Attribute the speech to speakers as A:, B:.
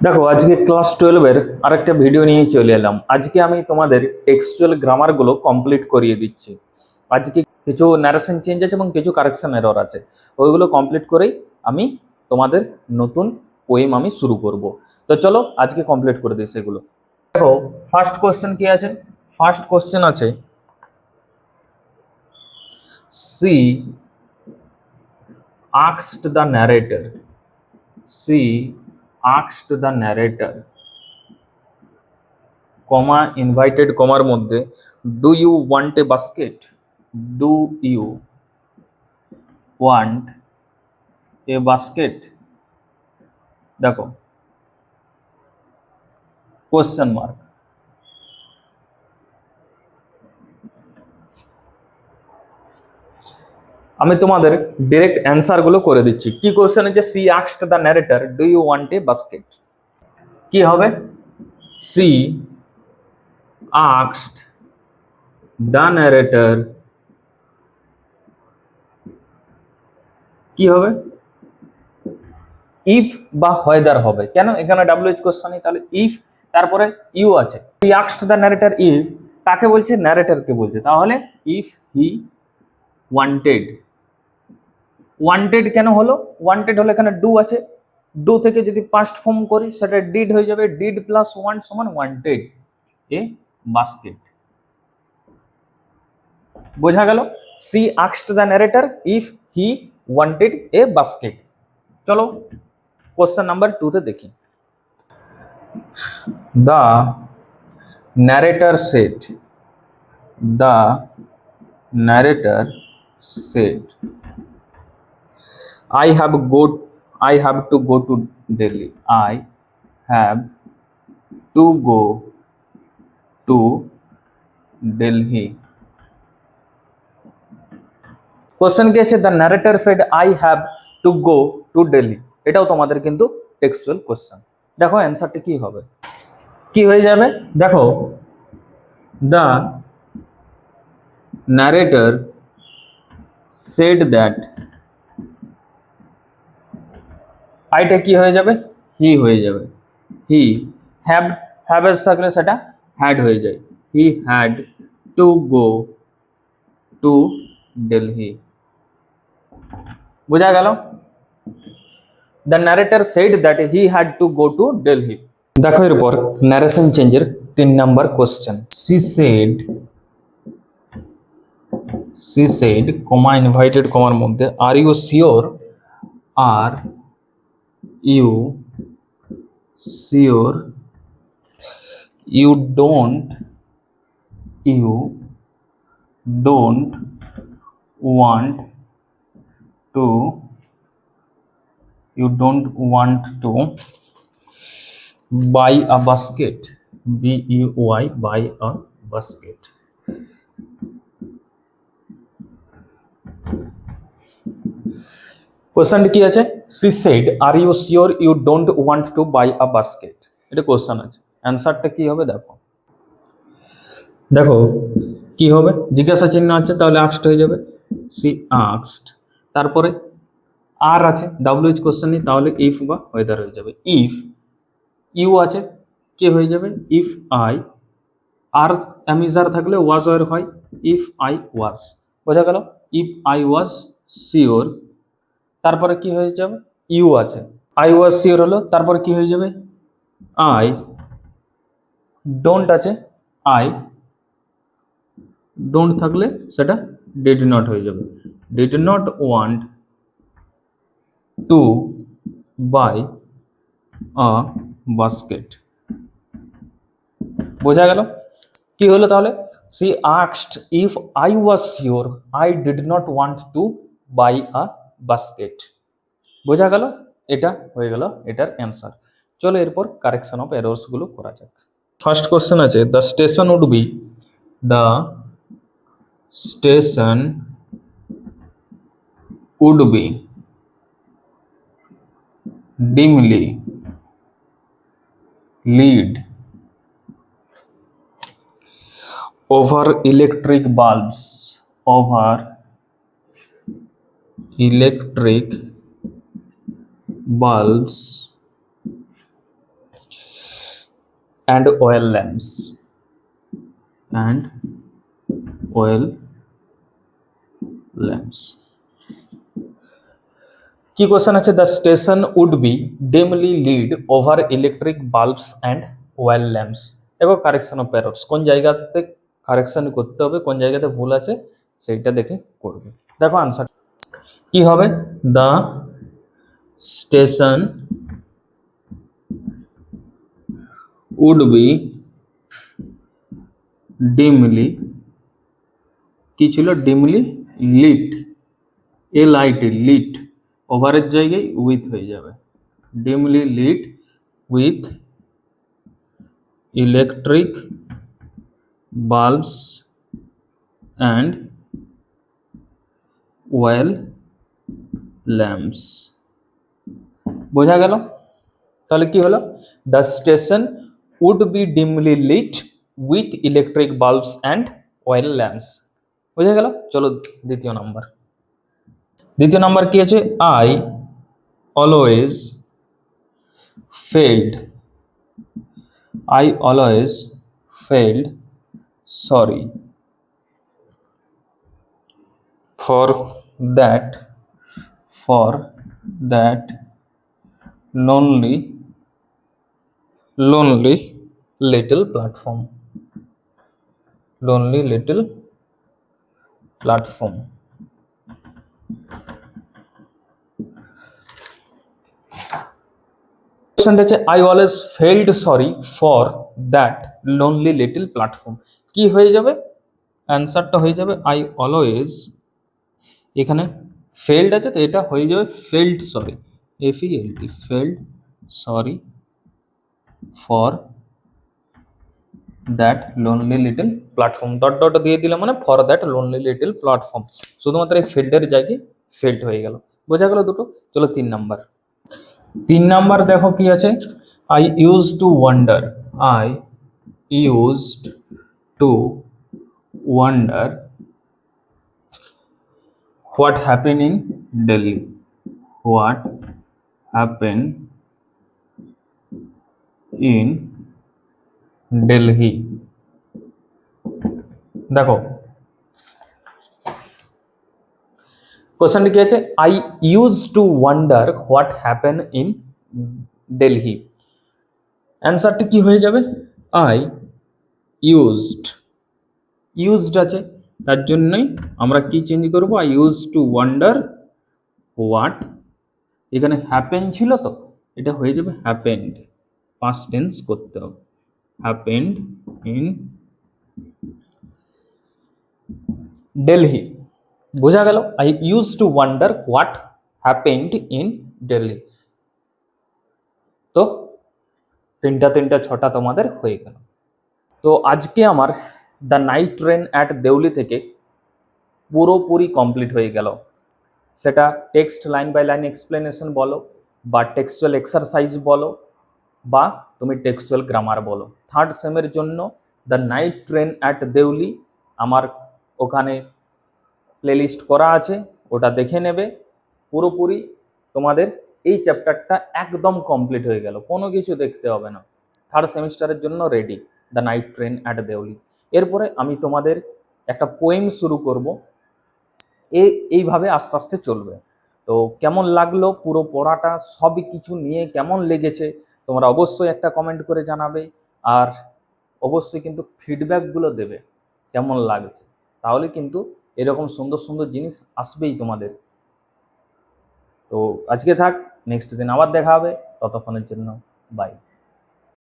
A: দেখো, আজকে ক্লাস 12-এর আরেকটা ভিডিও নিয়ে চলে এলাম। আজকে আমি তোমাদের টেক্সচুয়াল গ্রামারগুলো কমপ্লিট করিয়ে দিচ্ছি। আজকে কিছু ন্যারেশন চেঞ্জ আছে এবং কিছু কারেকশন এরর আছে, ওইগুলো কমপ্লিট করেই আমি তোমাদের নতুন পোয়েম আমি শুরু করব। তো চলো আজকে কমপ্লিট করে দিই সেগুলো। দেখো, ফার্স্ট কোশ্চেন কি আছে? ফার্স্ট কোশ্চেন আছে, she asked the narrator, she asked the narrator, comma inverted কমার মধ্যে, do you want a basket, do you want a basket. দেখো, কোশ্চেন মার্ক। আমি তোমাদের ডিরেক্ট অ্যান্সার গুলো করে দিচ্ছি। কি কোশ্চেন আছে? She asked the narrator, do you want a basket. কি হবে? সি আস্কড দ্য ন্যারেটর, কি হবে? ইফ বা হয়দার হবে। কেন? এখানে ডাব্লিউএইচ কোশ্চেন নেই, তাহলে ইফ তারপরে ইউ আছে। She asked the narrator if, কাকে বলছে? ন্যারেটরকে বলছে। তাহলে ইফ হি ওয়ান্টেড, ওয়ান্টেড কেন হলো? ওয়ান্টেড হলো এখানে ডু আছে, ডু থেকে যদি পাস্ট ফর্ম করি সেটা ডিড হয়ে যাবে। ডিড প্লাস ওয়ান্ট সমান ওয়ান্টেড এ বাস্কেট। বোঝা গেল? She asked the narrator if he wanted a basket. চলো কোশ্চেন নাম্বার 2 তে দেখি। The narrator said, the narrator said, I have to go to Delhi. I have to go to Delhi. Question কি আছে? The narrator said I have to go to Delhi. এটাও তোমাদের কিন্তু textual question. দেখো অ্যান্সারটা কি হবে, কি হয়ে যাবে? দেখো, দ্য ন্যারেটর সেড দ্যাট, আইটা কি হয়ে যাবে? হি হয়ে যাবে। হি হ্যাভ থাকলে সেটা হ্যাড হয়ে যায়। He had to go to Delhi. বোঝা গেল? The narrator said that he had to go to Delhi. দেখো এরপর ন্যারেশন চেঞ্জের 3 number question. She said comma inverted কমার মধ্যে, are you sure, are you sure you don't want to buy a basket, buy, buy a basket। কোশ্চেনটা কি আছে? She said are you sure you don't want to buy a basket. এটা question আছে। অ্যান্সারটা কি হবে? দেখো দেখো কি হবে? জিজ্ঞাসা চিহ্ন আছে, তাহলে আস্কড হয়ে যাবে। সি আস্কড, তারপরে আর আছে, ডাব্লিউএইচ কোশ্চেন নেই, তাহলে ইফ বা ওয়েদার হয়ে যাবে। ইফ ইউ আছে, কে হয়ে যাবে? ইফ আই, আর অ্যামিজার থাকলে ওয়াজ ওয়ার হয়। ইফ আই ওয়াজ। বোঝা গেল? ইফ আই ওয়াজ শিওর, তারপরে কি হয়ে যাবে? ইউ আছে, আই ওয়াজ শিওর হলো, তারপরে কি হয়ে যাবে? আই ডোন্ট আছে, আই ডোন্ট থাকলে সেটা ডিড নট হয়ে যাবে। Did not want to buy a basket. বোঝা গেল? কি হলো তাহলে? She asked if I was sure I did not want to buy a basket. বোঝা গেল? এটা হয়ে গেল এটার অ্যান্সার। চলো এরপর কারেকশন অফ এরর্স গুলো করা যাক। ফার্স্ট কোশ্চেন আছে, the station would be, the station would be dimly lit over electric bulbs, over electric bulbs and oil lamps and oil lamps. কি কোশ্চেন আছে? The station would be dimly lit over electric bulbs and oil lamps. দেখো correction of parts, কোন জায়গাতে correction করতে হবে, কোন জায়গাতে ভুল আছে সেইটা দেখে করবে। দেখো আনসার কি হবে? The station would be dimly, কি ছিল? Dimly lit, a light lit, ওভারের জায়গায় উইথ হয়ে যাবে, dimly lit with electric bulbs and oil lamps. বোঝা গেল? তাহলে কি হলো? The station would be dimly lit with electric bulbs and oil lamps. বোঝা গেল? চলো দ্বিতীয় নাম্বার। দ্বিতীয় নাম্বার কি আছে? I always felt, I always felt sorry for that lonely little platform, lonely little platform. I always felt sorry for that lonely little platform. কি হয়ে যাবে? অ্যান্সারটা হয়ে যাবে আই অলওয়েজ, এখানে ফেল্ড আছে তো এটা হয়ে যাবে felt sorry, FELD, felt sorry for that lonely little platform, dot dot দিয়ে দিলাম মানে for that lonely little platform, শুধুমাত্র এই ফেল্ডের জায়গায় ফেল্ড হয়ে গেল। বোঝা গেল দুটো? চলো 3 নাম্বার। 3 নাম্বার দেখো কি আছে? I use to wonder, I used to wonder what happened in Delhi, what happened in Delhi। দেখো কোশ্চেনটি কি আছে? I use to wonder what happen in Delhi. অ্যান্সারটি কি হয়ে যাবে? আই ইউজড আছে, তার জন্যই আমরা কি চেঞ্জ করব? I use to wonder what, এখানে হ্যাপেন ছিল তো এটা হয়ে যাবে হ্যাপেন্ড, পাস্ট টেন্স করতে হবে, হ্যাপেন্ড ইন দিল্লি। বোঝা গেল? I use to wonder what happened in Delhi. তো তিনটা ছটা তোমাদের হয়ে গেল। তো আজকে আমার the night train at Deoli থেকে পুরোপুরি কমপ্লিট হয়ে গেল। সেটা text line by line explanation বলো, বা টেক্সচুয়াল এক্সারসাইজ বলো, বা তুমি টেক্সচুয়াল গ্রামার বলো। 3rd সেমের জন্য the night train at Deoli আমার ওখানে প্লেলিস্ট করা আছে, ওটা দেখে নেবে। পুরোপুরি তোমাদের এই চ্যাপ্টারটা একদম কমপ্লিট হয়ে গেল, কোনো কিছু দেখতে হবে না। 3rd সেমিস্টারের জন্য ready the night train at Deoli. এরপরে আমি তোমাদের একটা পোয়েম শুরু করব, এইভাবে আস্তে আস্তে চলবে। তো কেমন লাগলো পুরো পড়াটা, সবই কিছু নিয়ে কেমন লেগেছে তোমরা অবশ্যই একটা কমেন্ট করে জানাবে, আর অবশ্যই কিন্তু ফিডব্যাকগুলো দেবে কেমন লাগছে, তাহলে কিন্তু এরকম সুন্দর সুন্দর জিনিস আসবেই তোমাদের। তো আজকে থাক, নেক্সট দিন আবার দেখা হবে, ততক্ষণের জন্য বাই।